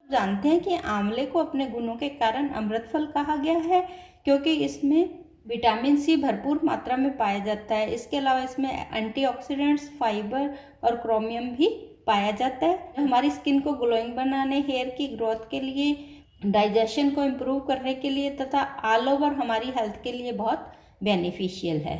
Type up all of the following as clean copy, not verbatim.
जानते हैं कि आंवले को अपने गुणों के कारण अमृत फल कहा गया है, क्योंकि इसमें विटामिन सी भरपूर मात्रा में पाया जाता है। इसके अलावा इसमें एंटीऑक्सीडेंट्स, फाइबर और क्रोमियम भी पाया जाता है। हमारी स्किन को ग्लोइंग बनाने, हेयर की ग्रोथ के लिए, डाइजेशन को इम्प्रूव करने के लिए तथा ऑल ओवर हमारी हेल्थ के लिए बहुत बेनिफिशियल है।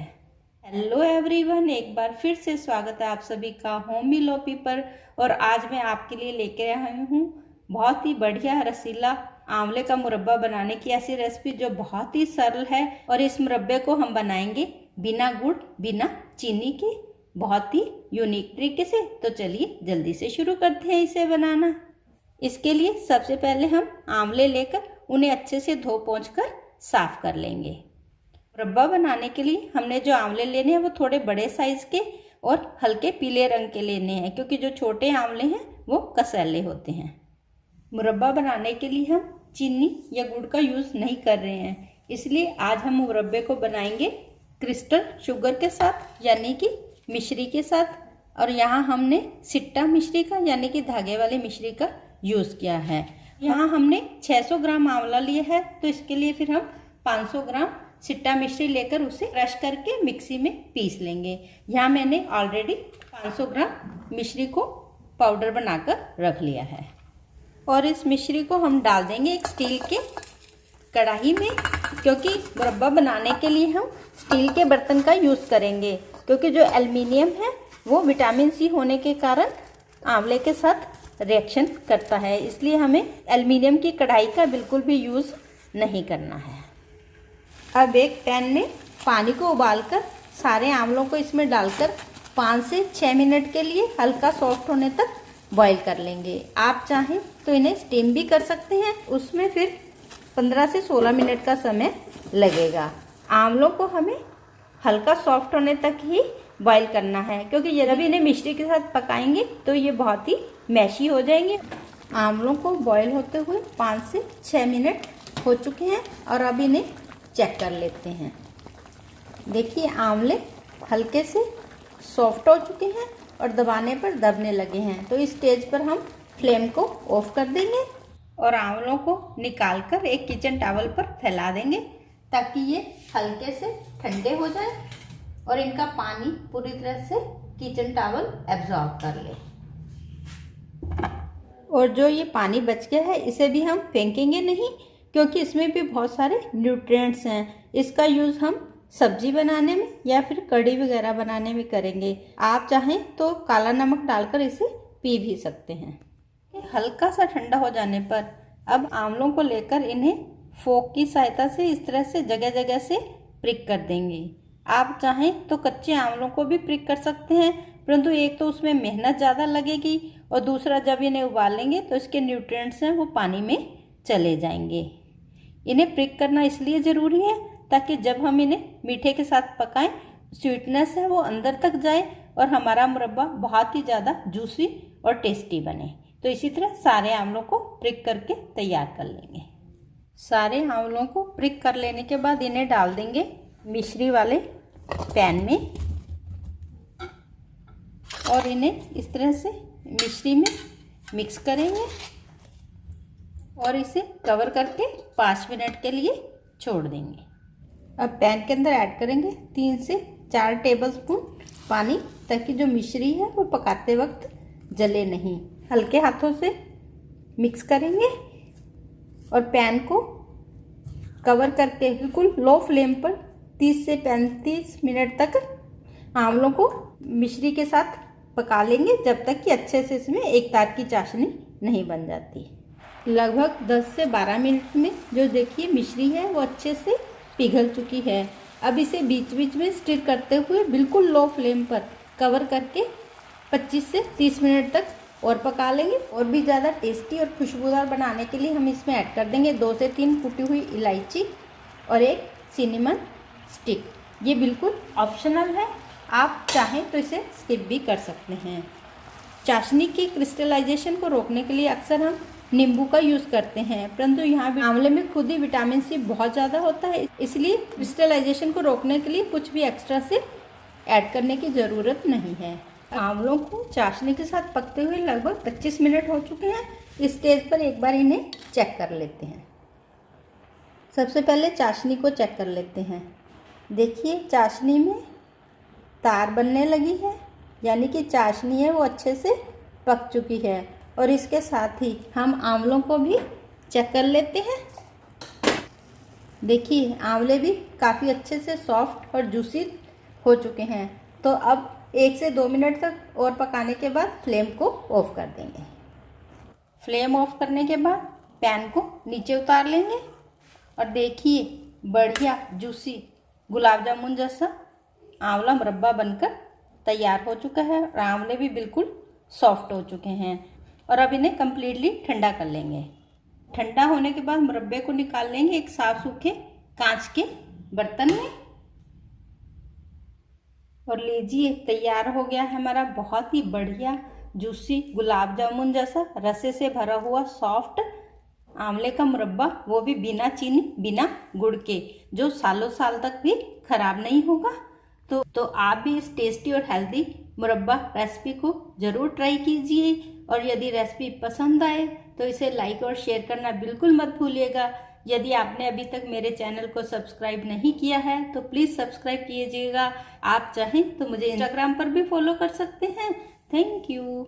हेलो एवरीवन, एक बार फिर से स्वागत है आप सभी का होम मिलोपी पर। और आज मैं आपके लिए लेकर आई हूँ बहुत ही बढ़िया रसीला आंवले का मुरब्बा बनाने की ऐसी रेसिपी जो बहुत ही सरल है। और इस मुरब्बे को हम बनाएंगे बिना गुड़, बिना चीनी के, बहुत ही यूनिक तरीके से। तो चलिए जल्दी से शुरू करते हैं इसे बनाना। इसके लिए सबसे पहले हम आंवले लेकर उन्हें अच्छे से धो पोंछ कर साफ कर लेंगे। मुरब्बा बनाने के लिए हमने जो आंवले लेने हैं वो थोड़े बड़े साइज के और हल्के पीले रंग के लेने हैं, क्योंकि जो छोटे आंवले हैं वो कसैले होते हैं। मुरब्बा बनाने के लिए हम चीनी या गुड़ का यूज़ नहीं कर रहे हैं, इसलिए आज हम मुरब्बे को बनाएंगे क्रिस्टल शुगर के साथ, यानी कि मिश्री के साथ। और यहाँ हमने सिट्टा मिश्री का यानी कि धागे वाले मिश्री का यूज़ किया है। यहाँ हमने 600 ग्राम आंवला लिया है, तो इसके लिए फिर हम 500 ग्राम सिट्टा मिश्री लेकर उसे क्रश करके मिक्सी में पीस लेंगे। यहाँ मैंने ऑलरेडी 500 ग्राम मिश्री को पाउडर बनाकर रख लिया है। और इस मिश्री को हम डाल देंगे एक स्टील के कढ़ाई में, क्योंकि मुरब्बा बनाने के लिए हम स्टील के बर्तन का यूज़ करेंगे, क्योंकि जो एल्युमिनियम है वो विटामिन सी होने के कारण आंवले के साथ रिएक्शन करता है, इसलिए हमें एल्युमिनियम की कढ़ाई का बिल्कुल भी यूज़ नहीं करना है। अब एक पैन में पानी को उबालकर सारे आंवलों को इसमें डालकर 5 से 6 मिनट के लिए हल्का सॉफ्ट होने तक बॉईल कर लेंगे। आप चाहें तो इन्हें स्टीम भी कर सकते हैं, उसमें फिर 15 से 16 मिनट का समय लगेगा। आंवलों को हमें हल्का सॉफ्ट होने तक ही बॉईल करना है, क्योंकि जब इन्हें मिश्री के साथ पकाएंगे तो ये बहुत ही मैशी हो जाएंगे। आंवलों को बॉईल होते हुए 5 से 6 मिनट हो चुके हैं और अब इन्हें चेक कर लेते हैं। देखिए आंवले हल्के से सॉफ्ट हो चुके हैं और दबाने पर दबने लगे हैं, तो इस स्टेज पर हम फ्लेम को ऑफ कर देंगे और आंवलों को निकालकर एक किचन टॉवल पर फैला देंगे, ताकि ये हल्के से ठंडे हो जाए और इनका पानी पूरी तरह से किचन टॉवल एब्जॉर्ब कर ले। और जो ये पानी बच गया है इसे भी हम फेंकेंगे नहीं, क्योंकि इसमें भी बहुत सारे न्यूट्रिएंट्स हैं। इसका यूज़ हम सब्जी बनाने में या फिर कढ़ी वगैरह बनाने में करेंगे। आप चाहें तो काला नमक डालकर इसे पी भी सकते हैं। हल्का सा ठंडा हो जाने पर अब आंवलों को लेकर इन्हें फोक की सहायता से इस तरह से जगह जगह से प्रिक कर देंगे। आप चाहें तो कच्चे आंवलों को भी प्रिक कर सकते हैं, परंतु एक तो उसमें मेहनत ज़्यादा लगेगी और दूसरा जब इन्हें उबालेंगे तो इसके न्यूट्रिएंट्स हैं वो पानी में चले जाएंगे। इन्हें प्रिक करना इसलिए ज़रूरी है ताकि जब हम इन्हें मीठे के साथ पकाएं, स्वीटनेस है वो अंदर तक जाए और हमारा मुरब्बा बहुत ही ज़्यादा जूसी और टेस्टी बने। तो इसी तरह सारे आंवलों को प्रिक करके तैयार कर लेंगे। सारे आंवलों को प्रिक कर लेने के बाद इन्हें डाल देंगे मिश्री वाले पैन में और इन्हें इस तरह से मिश्री में मिक्स करेंगे और इसे कवर करके 5 मिनट के लिए छोड़ देंगे। अब पैन के अंदर ऐड करेंगे 3 से 4 टेबलस्पून पानी, ताकि जो मिश्री है वो पकाते वक्त जले नहीं। हल्के हाथों से मिक्स करेंगे और पैन को कवर करके बिल्कुल लो फ्लेम पर 30 से 35 मिनट तक आंवलों को मिश्री के साथ पका लेंगे, जब तक कि अच्छे से इसमें एक तार की चाशनी नहीं बन जाती। लगभग 10 से 12 मिनट में जो देखिए मिश्री है वो अच्छे से पिघल चुकी है। अब इसे बीच बीच में स्टिर करते हुए बिल्कुल लो फ्लेम पर कवर करके 25 से 30 मिनट तक और पका लेंगे। और भी ज़्यादा टेस्टी और खुशबूदार बनाने के लिए हम इसमें ऐड कर देंगे 2 से 3 कुटी हुई इलायची और एक सिनेमन स्टिक। ये बिल्कुल ऑप्शनल है, आप चाहें तो इसे स्किप भी कर सकते हैं। चाशनी की क्रिस्टलाइजेशन को रोकने के लिए अक्सर हम नींबू का यूज़ करते हैं, परंतु यहाँ भी आंवले में खुद ही विटामिन सी बहुत ज़्यादा होता है, इसलिए क्रिस्टलाइजेशन को रोकने के लिए कुछ भी एक्स्ट्रा से ऐड करने की ज़रूरत नहीं है। आंवलों को चाशनी के साथ पकते हुए लगभग 25 मिनट हो चुके हैं इस स्टेज पर एक बार इन्हें चेक कर लेते हैं। सबसे पहले चाशनी को चेक कर लेते हैं। देखिए चाशनी में तार बनने लगी है, यानी कि चाशनी है वो अच्छे से पक चुकी है। और इसके साथ ही हम आंवलों को भी चेक कर लेते हैं। देखिए आंवले भी काफ़ी अच्छे से सॉफ्ट और जूसी हो चुके हैं। तो अब 1 से 2 मिनट तक और पकाने के बाद फ्लेम को ऑफ कर देंगे। फ्लेम ऑफ करने के बाद पैन को नीचे उतार लेंगे और देखिए बढ़िया जूसी गुलाब जामुन जैसा आंवला मुरब्बा बनकर तैयार हो चुका है और आंवले भी बिल्कुल सॉफ्ट हो चुके हैं। और अब इन्हें कम्प्लीटली ठंडा कर लेंगे। ठंडा होने के बाद मुरब्बे को निकाल लेंगे एक साफ सूखे कांच के बर्तन में। और लीजिए तैयार हो गया है हमारा बहुत ही बढ़िया जूसी गुलाब जामुन जैसा रसे से भरा हुआ सॉफ्ट आंवले का मुरब्बा, वो भी बिना चीनी बिना गुड़ के, जो सालों साल तक भी खराब नहीं होगा। तो आप भी इस टेस्टी और हेल्दी मुरब्बा रेसिपी को ज़रूर ट्राई कीजिए। और यदि रेसिपी पसंद आए तो इसे लाइक और शेयर करना बिल्कुल मत भूलिएगा। यदि आपने अभी तक मेरे चैनल को सब्सक्राइब नहीं किया है तो प्लीज़ सब्सक्राइब कीजिएगा। आप चाहें तो मुझे इंस्टाग्राम पर भी फॉलो कर सकते हैं। Thank you.